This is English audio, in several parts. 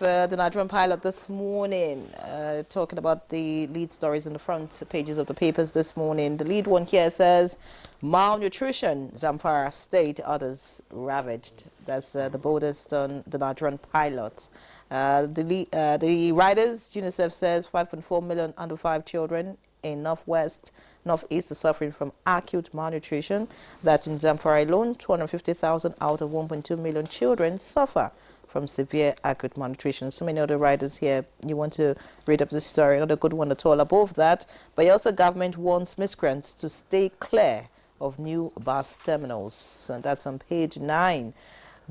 the Nigerian pilot this morning, talking about the lead stories in the front pages of the papers this morning. The lead one here says, malnutrition, Zamfara state, others ravaged. That's the boldest on the Nigerian pilot. The riders, UNICEF says 5.4 million under 5 children in Northeast are suffering from acute malnutrition. That in Zamfara alone, 250,000 out of 1.2 million children suffer from severe acute malnutrition. So many other riders here, you want to read up the story, not a good one at all above that. But also government warns miscreants to stay clear of new bus terminals. And that's on page 9.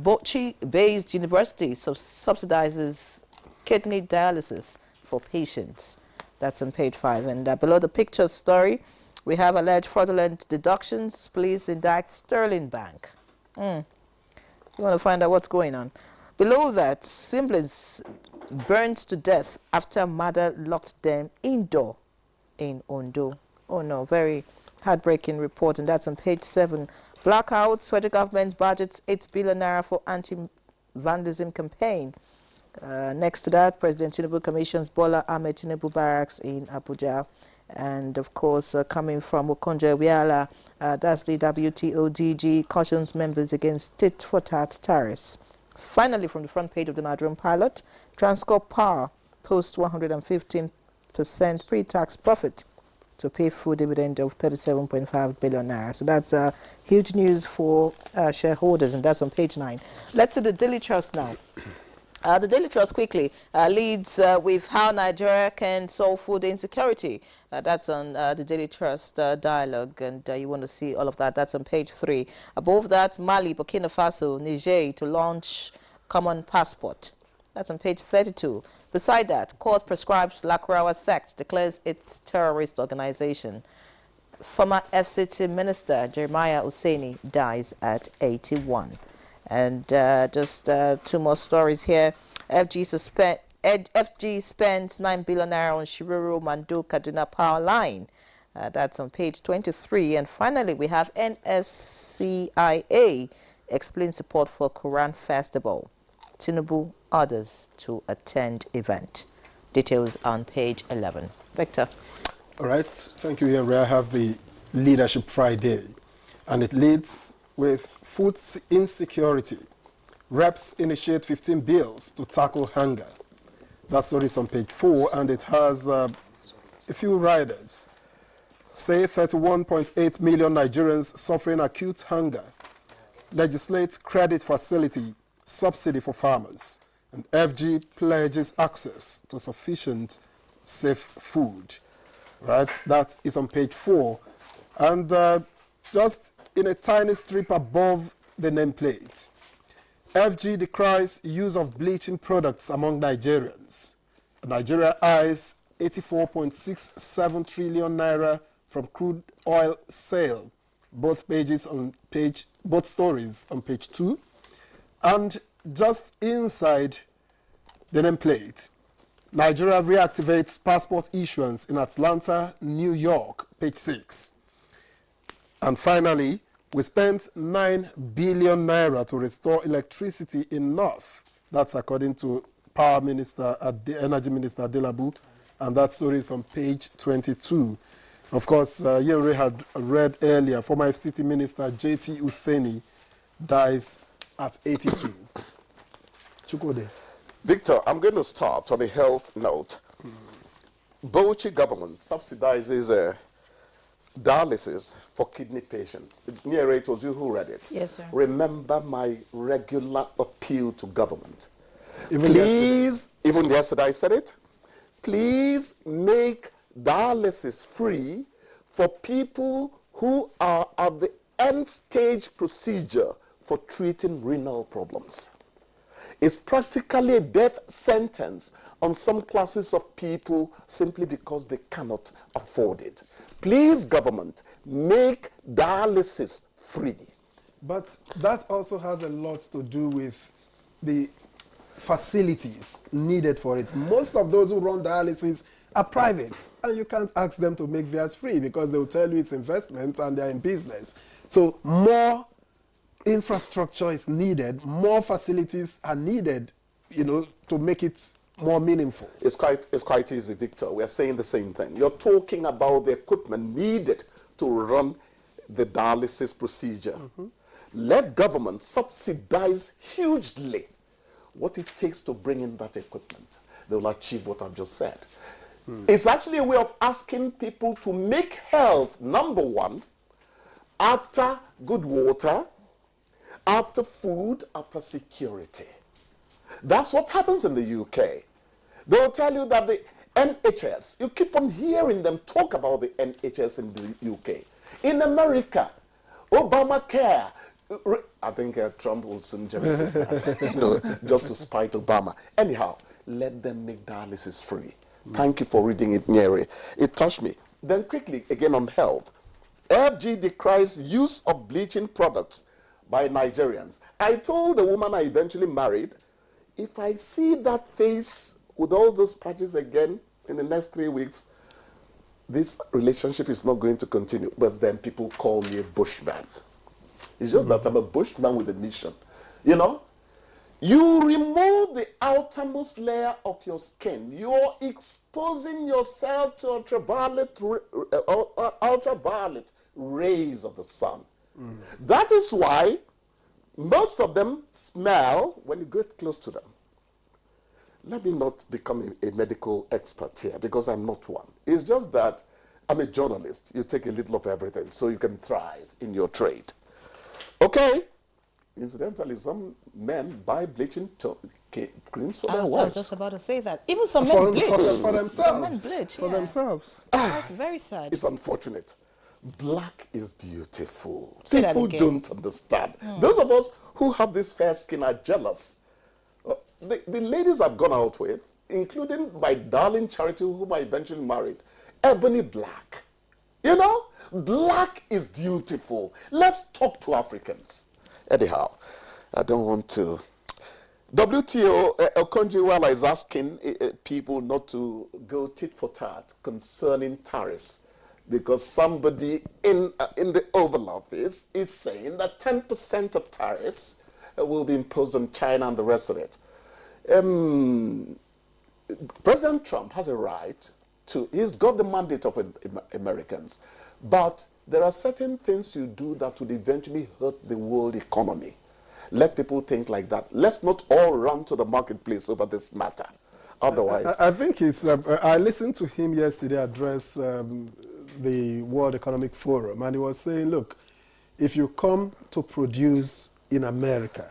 Bauchi-based university subsidizes kidney dialysis for patients. That's on page 5. And below the picture story, we have alleged fraudulent deductions. Police indict Sterling Bank. You want to find out what's going on. Below that, siblings burned to death after mother locked them indoor in Ondo. Oh no, very heartbreaking report, and that's on page 7. Blackouts, federal government budgets 8 billion naira for anti-vandalism campaign. Next to that, President Tinubu commissions Bola Ahmed Tinubu barracks in Abuja. And of course, coming from Okonjo Iweala, that's the WTO DG, cautions members against tit-for-tat tariffs. Finally, from the front page of the Nigerian pilot, Transcorp Power posts 115% pre-tax profit to pay full dividend of 37.5 billion naira. So that's huge news for shareholders, and that's on page 9. Let's see the Daily Trust now. The Daily Trust quickly leads with how Nigeria can solve food insecurity. That's on the Daily Trust dialogue, and you want to see all of that. That's on page 3. Above that, Mali, Burkina Faso, Niger to launch common passport. That's on page 32. Beside that, court prescribes Lakrawa sect, declares its terrorist organization. Former FCT Minister Jeremiah Hussaini dies at 81. And just 2 more stories here. FG spends 9 billion naira on Shiruru Mando Kaduna power line. That's on page 23. And finally, we have NSCIA explains support for Quran festival. Tinubu orders to attend event. Details on page 11. Victor. All right. Thank you, Henry. I have the Leadership Friday, and it leads with food insecurity. Reps initiate 15 bills to tackle hunger. That story is on page 4, and it has a few riders. Say 31.8 million Nigerians suffering acute hunger. Legislate credit facility subsidy for farmers. And FG pledges access to sufficient safe food. Right, that is on page 4. And just in a tiny strip above the nameplate, FG decries use of bleaching products among Nigerians. Nigeria eyes 84.67 trillion naira from crude oil sale. Both stories on page 2. And just inside the nameplate, Nigeria reactivates passport issuance in Atlanta, New York, page 6. And finally, we spent 9 billion naira to restore electricity in North. That's according to Power Minister, Energy Minister Adelabu, and that story is on page 22. Of course, Yenre had read earlier, former FCT Minister J.T. Hussaini dies at 82. Chukode. Victor, I'm going to start on a health note. Bauchi government subsidizes dialysis for kidney patients. Near it was you who read it. Yes, sir. Remember my regular appeal to government. Even yesterday I said it. Please make dialysis free for people who are at the end stage procedure for treating renal problems. It's practically a death sentence on some classes of people simply because they cannot afford it. Please, government, make dialysis free. But that also has a lot to do with the facilities needed for it. Most of those who run dialysis are private, and you can't ask them to make theirs free because they'll tell you it's investment and they're in business. So more infrastructure is needed, more facilities are needed, to make it more meaningful? It's quite easy, Victor. We are saying the same thing. You're talking about the equipment needed to run the dialysis procedure. Let government subsidize hugely what it takes to bring in that equipment. They will achieve what I've just said. It's actually a way of asking people to make health number one after good water, after food, after security. That's what happens in the UK. They'll tell you that the NHS, you keep on hearing them talk about the NHS in the UK. In America, Obamacare, I think Trump will soon jettison that, just to spite Obama. Anyhow, let them make dialysis free. Thank you for reading it, Nyeri. It touched me. Then quickly, again on health. FG decries use of bleaching products by Nigerians. I told the woman I eventually married, if I see that face with all those patches again in the next 3 weeks, this relationship is not going to continue. But then people call me a bushman. It's just that I'm a bushman with a mission. You know? You remove the outermost layer of your skin. You're exposing yourself to ultraviolet rays of the sun. That is why most of them smell when you get close to them. Let me not become a medical expert here because I'm not one. It's just that I'm a journalist. You take a little of everything so you can thrive in your trade. Okay? Incidentally, some men buy bleaching creams for their wives. I was just about to say that. Even some men bleach. For themselves. Some men bleach, For themselves. That's very sad. It's unfortunate. Black is beautiful. Say that People again. don't understand. Those of us who have this fair skin are jealous. The ladies I've gone out with, including my darling Charity, whom I eventually married, ebony black. You know, black is beautiful. Let's talk to Africans. Anyhow, I don't want to. WTO, Okonjo-Iweala is asking people not to go tit for tat concerning tariffs, because somebody in the Oval Office is saying that 10% of tariffs will be imposed on China and the rest of it. President Trump has a right to, he's got the mandate of Americans, but there are certain things you do that would eventually hurt the world economy. Let people think like that. Let's not all run to the marketplace over this matter. Otherwise... I think it's... I listened to him yesterday address the World Economic Forum, and he was saying, look, if you come to produce in America,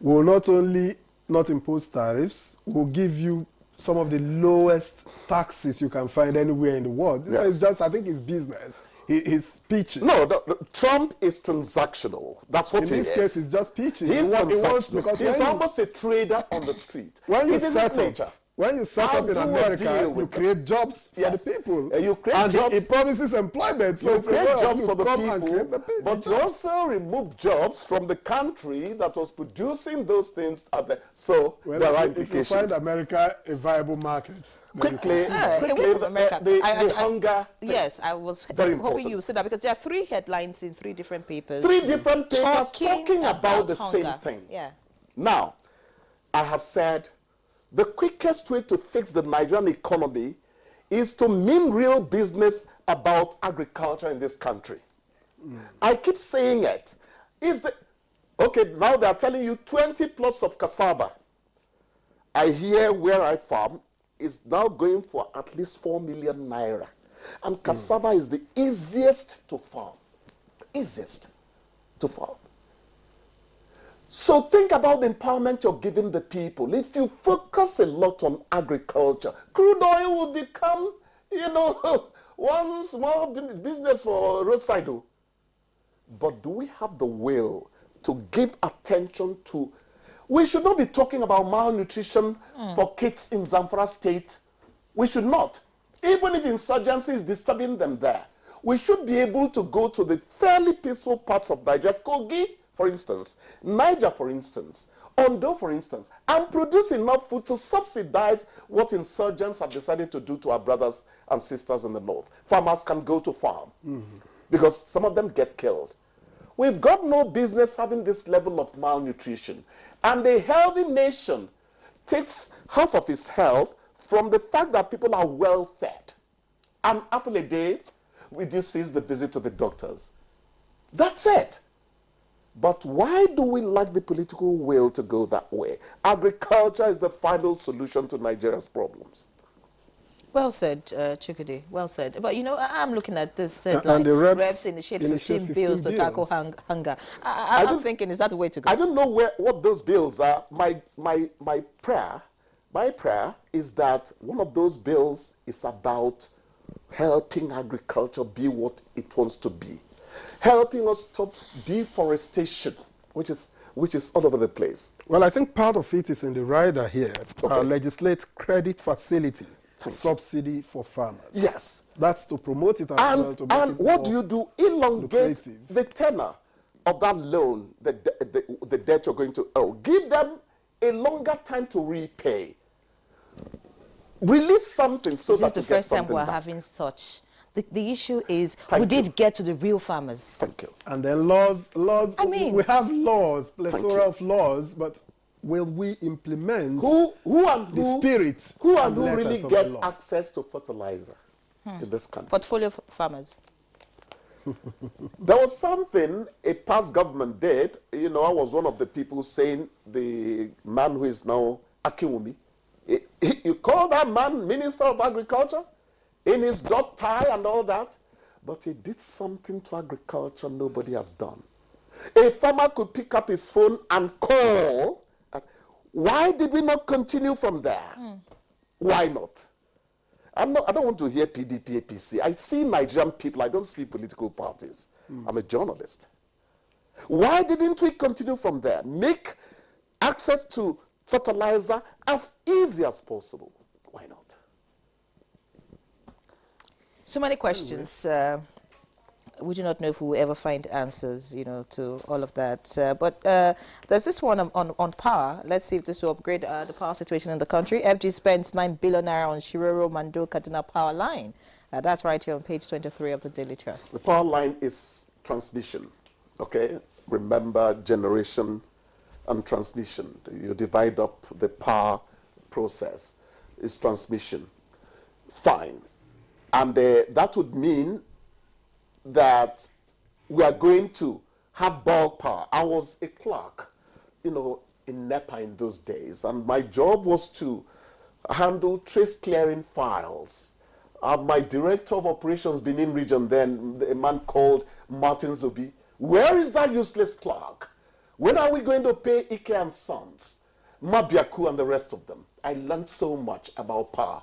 we'll not only not impose tariffs, we'll give you some of the lowest taxes you can find anywhere in the world. Yes. So it's just, I think it's business. He's pitching. No, Trump is transactional. That's what he is. In this case, it's just pitching. He's transactional. He's almost a trader on the street. When you set up in America, you create jobs for the people. You create jobs. It promises employment. So you create jobs for the people, but you also remove jobs from the country that was producing those things. So there are implications. If you find America a viable market. Quickly, away from America. The hunger. Yes, I was hoping you would say that, because there are 3 headlines in 3 different papers. 3 different papers talking about the hunger. same thing. Yeah. Now, I have said the quickest way to fix the Nigerian economy is to mean real business about agriculture in this country. I keep saying it. Okay, now they are telling you 20 plots of cassava. I hear where I farm is now going for at least 4 million naira. And cassava is the easiest to farm. Easiest to farm. So think about the empowerment you're giving the people. If you focus a lot on agriculture, crude oil will become, one small business for roadside. But do we have the will to give attention to... We should not be talking about malnutrition for kids in Zamfara State. We should not. Even if insurgency is disturbing them there, we should be able to go to the fairly peaceful parts of Nigeria, Kogi, for instance, Niger, for instance, Ondo, for instance, and produce enough food to subsidize what insurgents have decided to do to our brothers and sisters in the north. Farmers can go to farm because some of them get killed. We've got no business having this level of malnutrition. And a healthy nation takes half of his health from the fact that people are well fed. An apple a day reduces the visit to the doctors. That's it. But why do we lack the political will to go that way? Agriculture is the final solution to Nigeria's problems. Well said, Chukwudi. Well said. But, I'm looking at this headline. And the reps initiate 15 bills to tackle hunger. I'm thinking, is that the way to go? I don't know what those bills are. My prayer is that one of those bills is about helping agriculture be what it wants to be, helping us stop deforestation, which is all over the place. Well, I think part of it is in the rider here. Okay. Legislate credit facility, subsidy for farmers. Yes. That's to promote it as well. And what do you do? Elongate the tenor of that loan, the debt you're going to owe. Give them a longer time to repay. Release something so that this is the first time we're having such. The issue is we did get to the real farmers. Thank you. And then laws. I mean, we have laws, plethora of laws, but will we implement the spirit? Who really get access to fertilizer in this country? Portfolio farmers. There was something a past government did. I was one of the people saying the man who is now Akinwumi. You call that man Minister of Agriculture in his dog tie and all that, but he did something to agriculture nobody has done. A farmer could pick up his phone and call. Why did we not continue from there? Why not? I don't want to hear PDP, APC. I see Nigerian people. I don't see political parties. I'm a journalist. Why didn't we continue from there? Make access to fertilizer as easy as possible. Why not? So many questions. We do not know if we will ever find answers, to all of that. But there's this one on power. Let's see if this will upgrade the power situation in the country. FG spends 9 billion naira on Shiroro Mando Kaduna power line. That's right here on page 23 of the Daily Trust. The power line is transmission. Okay? Remember generation and transmission. You divide up the power process. It's transmission. Fine. And that would mean that we are going to have bulk power. I was a clerk, in NEPA in those days, and my job was to handle trace clearing files. My director of operations Benin region then, a man called Martin Zobi, where is that useless clerk? When are we going to pay Ike and Sons, Mabiaku and the rest of them? I learned so much about power.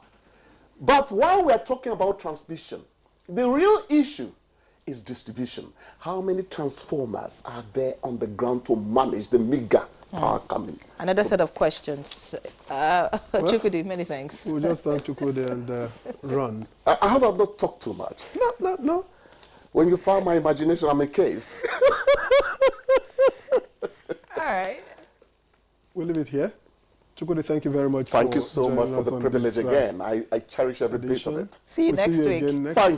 But while we're talking about transmission, the real issue is distribution. How many transformers are there on the ground to manage the mega power coming? Another set of questions. Chukwudi, many thanks. We'll just start Chukwudi and run. I have not talked too much. No. When you found my imagination, I'm a case. All right. We'll leave it here. Chukwudi, thank you very much. Thank you so much for the privilege again. I cherish every bit of it. See you next week. Thank you.